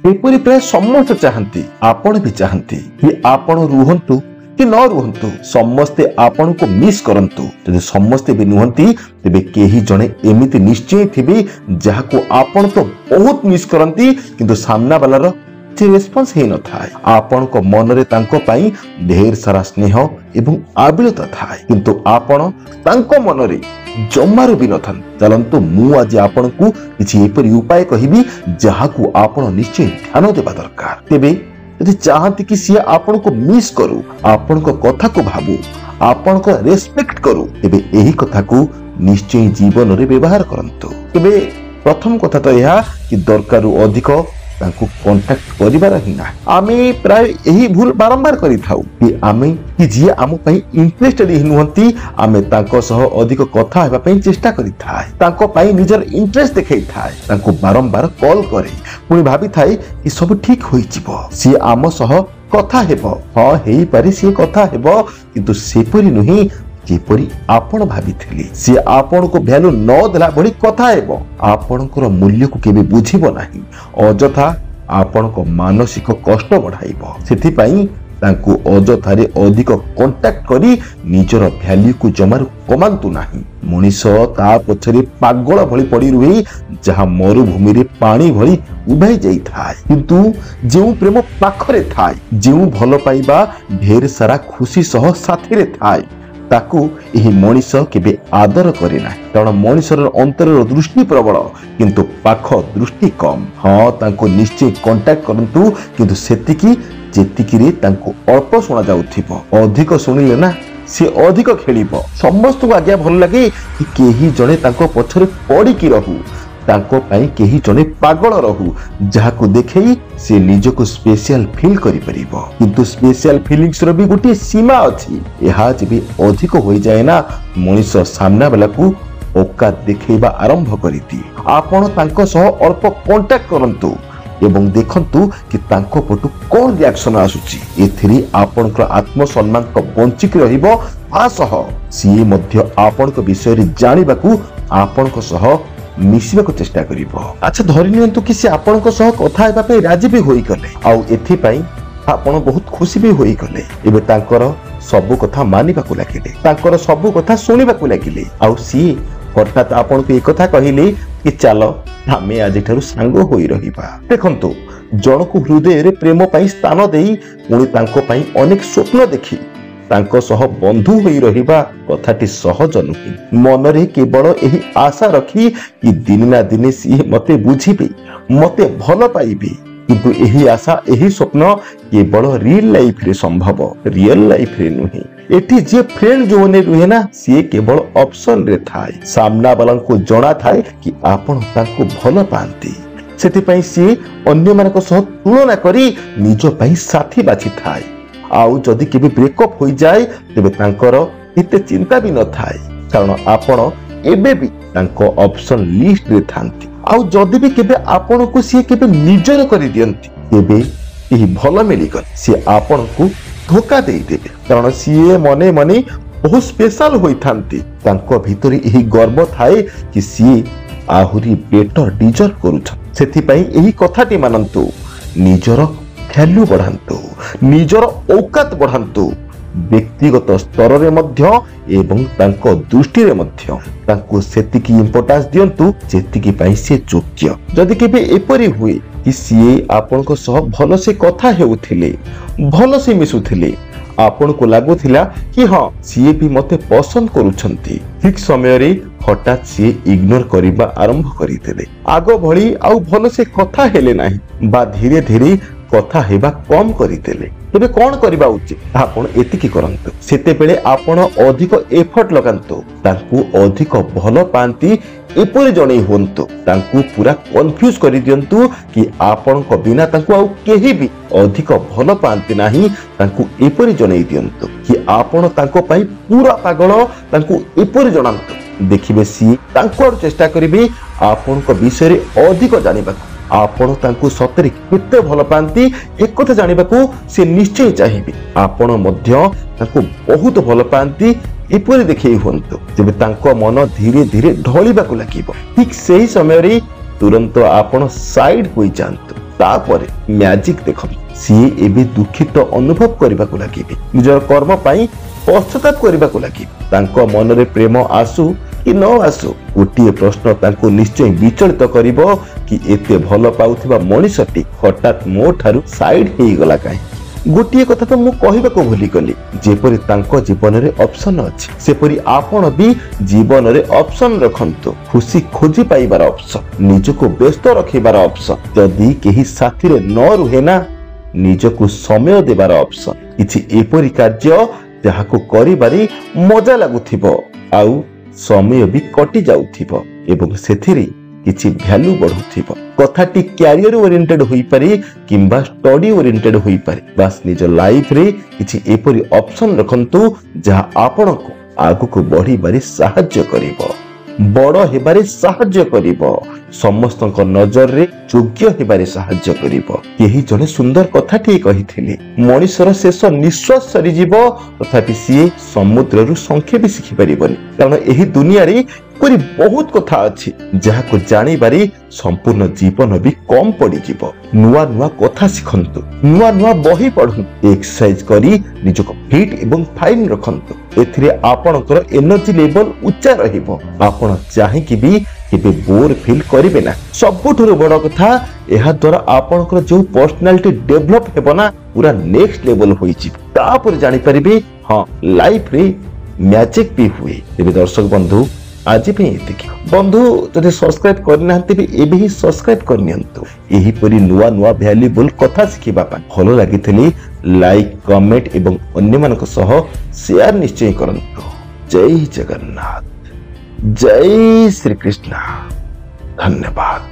एपरी प्राय समस्त चाहती आपण भी चाहती कि आपण रुहंतु कि न रुहंतु समस्ते आपण को मिस करंतु जदि समस्ते भी नुहंती तेबे केही जणे एमिति निश्चय थिबे जहा को आपण तो बहुत मिस करंती किंतु सामना वालार जे रेस्पॉन्स हे न थाए आपण को मन रे तांको पई ढेर सारा स्नेह एवं आबिलता थाए किंतु आपण तांको मन रे जमारो भी न थान चलंतु मु आज आपण को किछि एपरि उपाय कहिबी जहा को आपण निश्चय ध्यान देबा दरकार तेबे यदि चाहती कि सी आपण को मिस करू आपण को कथा को भाबू आपण को रेस्पेक्ट करू तेबे एही कथा को निश्चय जीवन रे व्यवहार करंतु तेबे प्रथम कथा तो यह कि दरकार अधिक तांको कांटेक्ट करिबार ही ना आमे प्राय एही भूल बारंबार करि थाउ कि आमे कि जे आम पई इंटरेस्टेड ही नुहंती आमे तांको सह अधिक कथा हेबा पई चेष्टा करि थाए तांको पई निजर इंटरेस्ट देखै थाए तांको बारंबार कॉल करे पुनी भाबी थाए कि सब ठीक होई जिवो सी आम सह कथा हेबो हां हेई पारि सी कथा हेबो किंतु सेपरि नही जेपरी आपण भाबिथिले से आपण को वैल्यू न देला बड़ी कथा हेबो आपणकर मूल्य को केबे बुझिबो नाही अजथा आपण को मानसिक कष्ट बढ़ाइबो सेथि पई तांको अजथारे अधिक कांटेक्ट करी निजर वैल्यू को जमार कमांतु नाही मनीष ता पछरे पागल भली पड़ी रुई जहा मरुभूमि रे पानी भली उभाई जाई थाए किंतु जेउ प्रेम पाखरे थाए जेउ भलो पाइबा ढेर सारा खुशी सह साथी रे थाए ताकू एही मनीष केबे आदर करे ना कारण मनीषर अंतरर दृष्टि प्रबल किंतु पाख दृष्टि कम हां तांको निश्चय कांटेक्ट करंतु किंतु सेतिकी जेतिकी रे तांको अल्प सुना जाउथिबो अधिक सुनिले ना से अधिक खेलिबो समस्त को आज्ञा भल लागे कि केही जणे तांको पछरे पड़ी की रहू तांको पई केही जणे पागल रहू जहाको देखै से निजको स्पेशल फील करि परिबो किंतु स्पेशल फीलिंग्स रो भी गोटे सीमा अछि एहा जेबे अधिक होई जाय ना मनीष सामना वाला को औकात देखैबा आरंभ करिति आपण तांको सह अल्प कांटेक्ट करंतु एवं देखंतु कि तांको पटु कोन रिएक्शन आसुची एथिरि आपनकर आत्मसम्मान को बंचिक रहिबो आसह सी मध्य आपनक विषय रे जानिबाकू आपनक सह मिसिबा को चेष्टा करिवो अच्छा धरि नियंतु कि से आपनक सह कथा हेबा पे राजी भी होई गले आ एथि पई आपण बहुत खुशी भी होई गले एबे तांकर सब कथा मानिबा को लागिले तांकर सब कथा सुनिबा को लागिले आ सी हठात आपण को एक कथा कहिले कि चलो हमें आज ठारू सांग होई रहिबा देखंतु जण को हृदय रे प्रेम पई स्थान देई पुणी तांको पई अनेक स्वप्न देखि तांको सह बंधु होई रहिबा कथाटी सहज नुहि मन रे केवल एही आशा रखी कि दिन ना दिन सी मते बुझिबे मते भलो पाइबे किंतु एही आशा एही स्वप्न केवल रियल लाइफ रे संभव रियल लाइफ रे नुहि एठी जे फ्रेंड जो ने रुहे ना सी केवल ऑप्शन रे थाए सामना वाला को जणा थाए कि आपण तांको भलो पांती सेति पई सी अन्य मानक सह तुलना करी निज पई साथी बाछि थाए आउ जदि केबे ब्रेकअप होई जाय तेबे तांकर एते चिंता भी न थाए कारण आपण एबे भी तांको ऑप्शन लिस्ट रे थांती आउ जदि भी केबे आपण को सी केबे निजर करि दियंती तेबे एही भलो मिली गल सी आपण को धोखा दे देबे कारण सी मने मने बहुत स्पेशल होई थांती तांको भीतर एही गर्व थाए कि सी आहुरी बेटर डिजर्व करूछ सेति पई एही कथाटी मानंतु निजर वैल्यू बढ़ांतु निजर औकात बढ़ांतु व्यक्तिगत स्तर रे मध्य एवं तांको दृष्टि रे मध्य तांको सेतिकी इंपोर्टेंस दियंतु जेतिकी पई से योग्य जदि केबे एपरि हुए कि सी आपण को सह भलो से कथा हेउथिले भलो से मिसुथिले आपण को लागुथिला कि हां सी भी मते पसंद करूछंती ठीक समय रे हठात सी इग्नोर करिबा आरंभ करितेले आगो भली आउ भलो से कथा हेले नाही बा धीरे धीरे कथा हेबा कम करितेले तबे कोन करिबा उचित आपण एतिकी करंतु सेते बेले आपण अधिक एफर्ट लगांतु तांकू अधिक भलो पांती एपरि जणै होंतु तांकू पूरा कंफ्यूज करि दियंतु कि आपण को बिना तांकू आ केही भी अधिक भलो पांती नाही तांकू एपरि जणै दियंतु कि आपण तांको पई पूरा पागल तांकू एपरि जणांतु देखिबे सी तांको चेष्टा करिबे आपण को विषय रे अधिक जानिबा आपण तांकू सतरे केते भलो पांती एक कथा जानिबा को से निश्चय चाहिबे आपण मध्य तांकू बहुत भलो पांती एपरि देखै होंतु जेबे तांको मन धीरे धीरे ढलिबा को लागिबो ठीक सेही समय रे तुरंत आपण साइड होई जांतु तापर मैजिक देखो सी एबे दुखित अनुभव करने को लगे निजर कर्म पाई पश्चाताप करने को लगे तांको मन रे प्रेम आसू कि न आसू गोटे प्रश्न तांको निश्चय विचलित करिवो कि एते भल पाउथिबा मनीषटी हठात मो ठारू साइड हेई गला काहे गोटे कथा तो मु कहबाको भूली गली जेपरि तांको जीवन रे ऑप्शन अछि सेपरि आपण भी जीवन रे ऑप्शन रखंतु खुशी खोजी पाइबार ऑप्शन निजको व्यस्त रखिबार ऑप्शन जदि केही साथी रे न रुहे ना निजको समय देबार ऑप्शन किछि एपरि कार्य जहाको करिबारी मजा लागुथिबो आउ समय भी कटि जाउथिबो एवं सेथिरे किछि वैल्यू बढ़ुथिबो कथाटी कैरियर ओरिएंटेड होई पारे किंबा स्टडी ओरिएंटेड होई पारे बस निज लाइफ रे किछि एपरि ऑप्शन रखंतु जहा आपनको आगु बढ़ी बारे सहाय्य करिवो बड़ हेबारे सहाय्य करिवो समस्तक नजर रे योग्य हेबारे सहाय्य करिवो केही जने सुंदर कथाटी कहिथिले मनुष्यर शेष निश्वास सरी जीवो तथापि सी समुद्र रु संख्या भी शिखि परिबनी कारण एही दुनिया रे कोरी बहुत कथा अछि जहाको जानि बारी संपूर्ण जीवन भी कम पड़ी जीवो नुआ नुआ कथा सिखंतु नुआ नुआ बही पढंतु एक्सरसाइज करी निजको फिट एवं फाइन रखंतु एथिरे आपनकर एनर्जी लेवल उच्चा रहिबो आपण चाहि कि भी केबे बोर फील करिवे ना सबुठुर बड़ कथा एहा द्वारा आपनकर जो पर्सनालिटी डेवलप हेबो ना पूरा नेक्स्ट लेवल होई छि तापर जानि परिबे हां लाइफ रे मैजिक भी हुए तेबे दर्शक बंधु आज भी एतिकी बंधु जदि सब्सक्राइब करना भी एबे ही सब्सक्राइब करनियंतु एही परि नुआ नुआ वैल्यूएबल कथा सिखिबा पा भलो लागिथिले लाइक कमेंट एवं अन्य मानक सह शेयर निश्चय करंतु जय जगन्नाथ जय श्री कृष्ण धन्यवाद।